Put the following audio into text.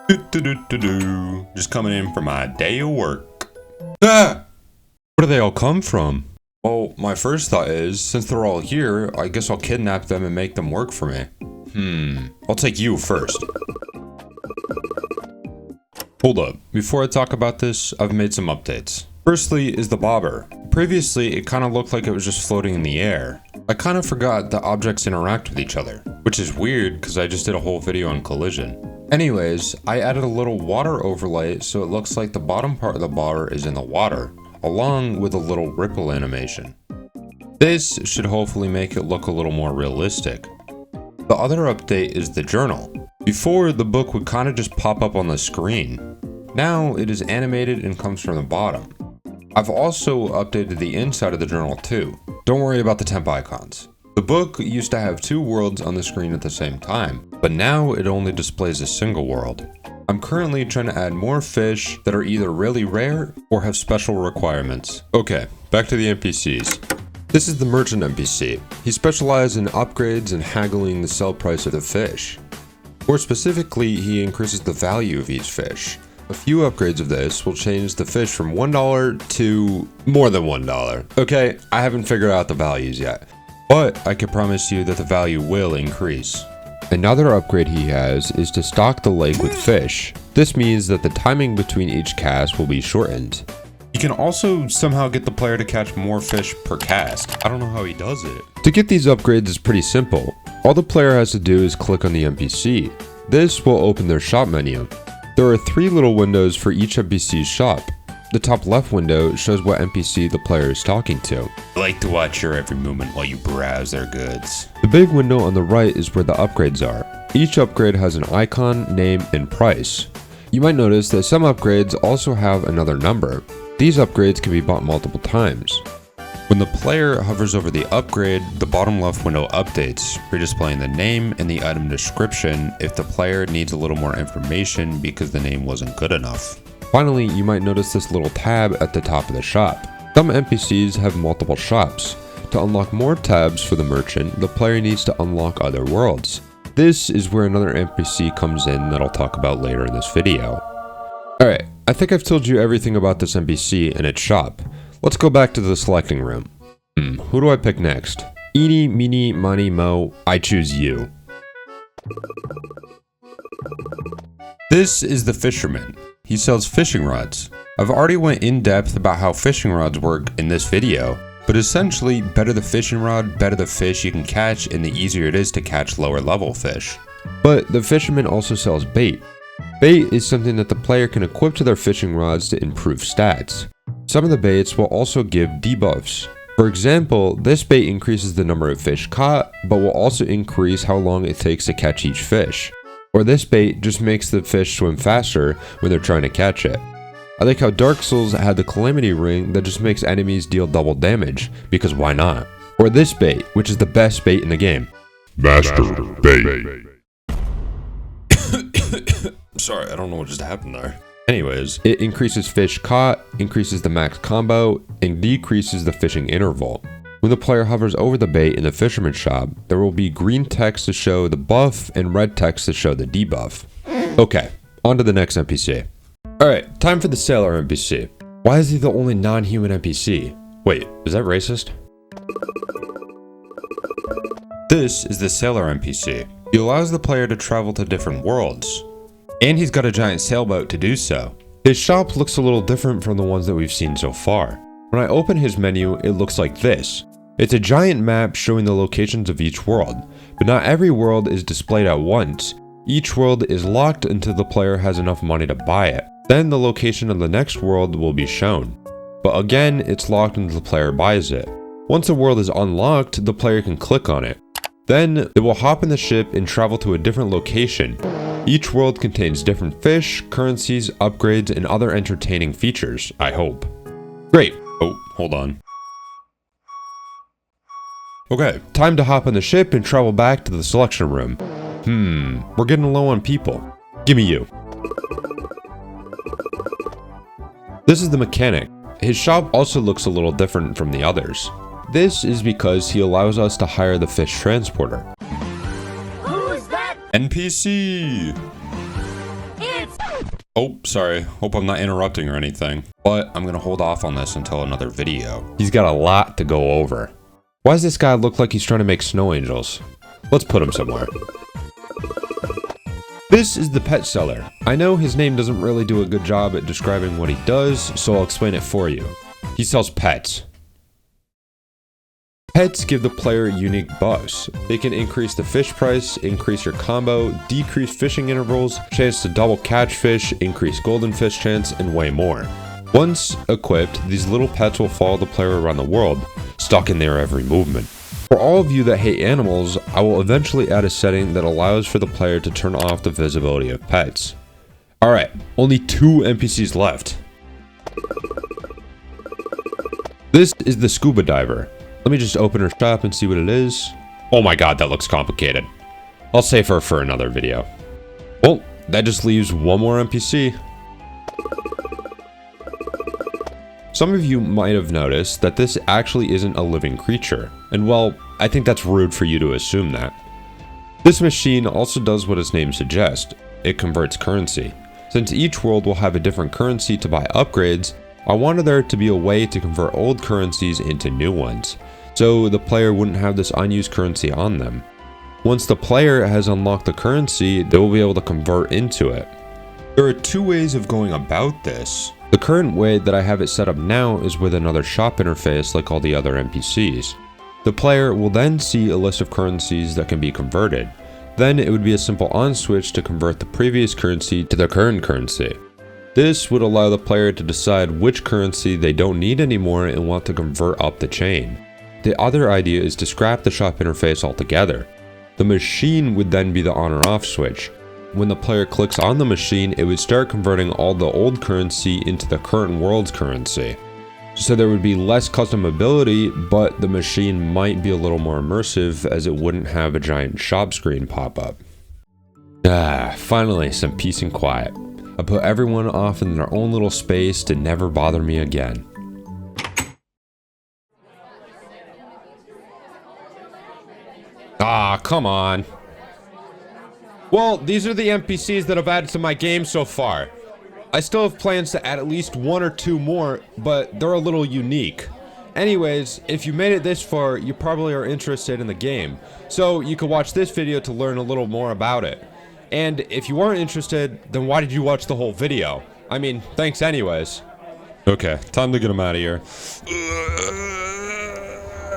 Just coming in for my day of work. Ah! Where do they all come from? Well, my first thought is, since they're all here, I guess I'll kidnap them and make them work for me. I'll take you first. Hold up, before I talk about this, I've made some updates. Firstly is the bobber. Previously, it kind of looked like it was just floating in the air. I kind of forgot that objects interact with each other, which is weird because I just did a whole video on collision. Anyways, I added a little water overlay so it looks like the bottom part of the bobber is in the water, along with a little ripple animation. This should hopefully make it look a little more realistic. The other update is the journal. Before, the book would kind of just pop up on the screen. Now it is animated and comes from the bottom. I've also updated the inside of the journal too. Don't worry about the temp icons. The book used to have two worlds on the screen at the same time, but now it only displays a single world. I'm currently trying to add more fish that are either really rare or have special requirements. Okay, back to the NPCs. This is the Merchant NPC. He specializes in upgrades and haggling the sell price of the fish. More specifically, he increases the value of each fish. A few upgrades of this will change the fish from $1 to more than $1. Okay, I haven't figured out the values yet, but I can promise you that the value will increase. Another upgrade he has is to stock the lake with fish. This means that the timing between each cast will be shortened. You can also somehow get the player to catch more fish per cast. I don't know how he does it. To get these upgrades is pretty simple. All the player has to do is click on the NPC. This will open their shop menu. There are 3 little windows for each NPC's shop. The top left window shows what NPC the player is talking to. I like to watch your every movement while you browse their goods. The big window on the right is where the upgrades are. Each upgrade has an icon, name, and price. You might notice that some upgrades also have another number. These upgrades can be bought multiple times. When the player hovers over the upgrade, the bottom left window updates, redisplaying the name and the item description if the player needs a little more information because the name wasn't good enough. Finally, you might notice this little tab at the top of the shop. Some NPCs have multiple shops. To unlock more tabs for the merchant, the player needs to unlock other worlds. This is where another NPC comes in that I'll talk about later in this video. Alright, I think I've told you everything about this NPC and its shop. Let's go back to the selecting room. Who do I pick next? Eeny, meeny, miny, mo, I choose you. This is the Fisherman. He sells fishing rods. I've already went in depth about how fishing rods work in this video, but essentially, better the fishing rod, better the fish you can catch, and the easier it is to catch lower level fish. But the Fisherman also sells bait. Bait is something that the player can equip to their fishing rods to improve stats. Some of the baits will also give debuffs. For example, this bait increases the number of fish caught, but will also increase how long it takes to catch each fish. Or this bait just makes the fish swim faster when they're trying to catch it. I like how Dark Souls had the Calamity Ring that just makes enemies deal double damage, because why not? Or this bait, which is the best bait in the game. Master Bait. Sorry, I don't know what just happened there. Anyways, it increases fish caught, increases the max combo, and decreases the fishing interval. When the player hovers over the bait in the Fisherman shop, there will be green text to show the buff and red text to show the debuff. Okay, on to the next NPC. Alright, time for the Seller NPC. Why is he the only non-human NPC? Wait, is that racist? This is the Seller NPC. He allows the player to travel to different worlds. And he's got a giant sailboat to do so. His shop looks a little different from the ones that we've seen so far. When I open his menu, it looks like this. It's a giant map showing the locations of each world, but not every world is displayed at once. Each world is locked until the player has enough money to buy it. Then the location of the next world will be shown. But again, it's locked until the player buys it. Once a world is unlocked, the player can click on it. Then it will hop in the ship and travel to a different location. Each world contains different fish, currencies, upgrades, and other entertaining features, I hope. Great. Oh, hold on. Okay, time to hop on the ship and travel back to the selection room. We're getting low on people. Gimme you. This is the mechanic. His shop also looks a little different from the others. This is because he allows us to hire the fish transporter. Who's that? NPC! It's Oh, sorry. Hope I'm not interrupting or anything. But I'm gonna hold off on this until another video. He's got a lot to go over. Why does this guy look like he's trying to make snow angels? Let's put him somewhere. This is the pet seller. I know his name doesn't really do a good job at describing what he does, so I'll explain it for you. He sells pets. Pets give the player unique buffs. They can increase the fish price, increase your combo, decrease fishing intervals, chance to double catch fish, increase golden fish chance, and way more. Once equipped, these little pets will follow the player around the world, stuck in their every movement. For all of you that hate animals, I will eventually add a setting that allows for the player to turn off the visibility of pets. Alright, only 2 NPCs left. This is the Scuba Diver. Let me just open her shop and see what it is. Oh my god, that looks complicated. I'll save her for another video. Well, that just leaves one more NPC. Some of you might have noticed that this actually isn't a living creature, and well, I think that's rude for you to assume that. This machine also does what its name suggests. It converts currency. Since each world will have a different currency to buy upgrades, I wanted there to be a way to convert old currencies into new ones, so the player wouldn't have this unused currency on them. Once the player has unlocked the currency, they will be able to convert into it. There are 2 ways of going about this. The current way that I have it set up now is with another shop interface like all the other NPCs. The player will then see a list of currencies that can be converted. Then it would be a simple on switch to convert the previous currency to the current currency. This would allow the player to decide which currency they don't need anymore and want to convert up the chain. The other idea is to scrap the shop interface altogether. The machine would then be the on or off switch. When the player clicks on the machine, it would start converting all the old currency into the current world's currency. So there would be less customability, but the machine might be a little more immersive as it wouldn't have a giant shop screen pop up. Finally, some peace and quiet. I put everyone off in their own little space to never bother me again. Come on. Well, these are the NPCs that I've added to my game so far. I still have plans to add at least 1 or 2 more, but they're a little unique. Anyways, if you made it this far, you probably are interested in the game, so you can watch this video to learn a little more about it. And if you aren't interested, then why did you watch the whole video? I mean, thanks anyways. Okay, time to get him out of here.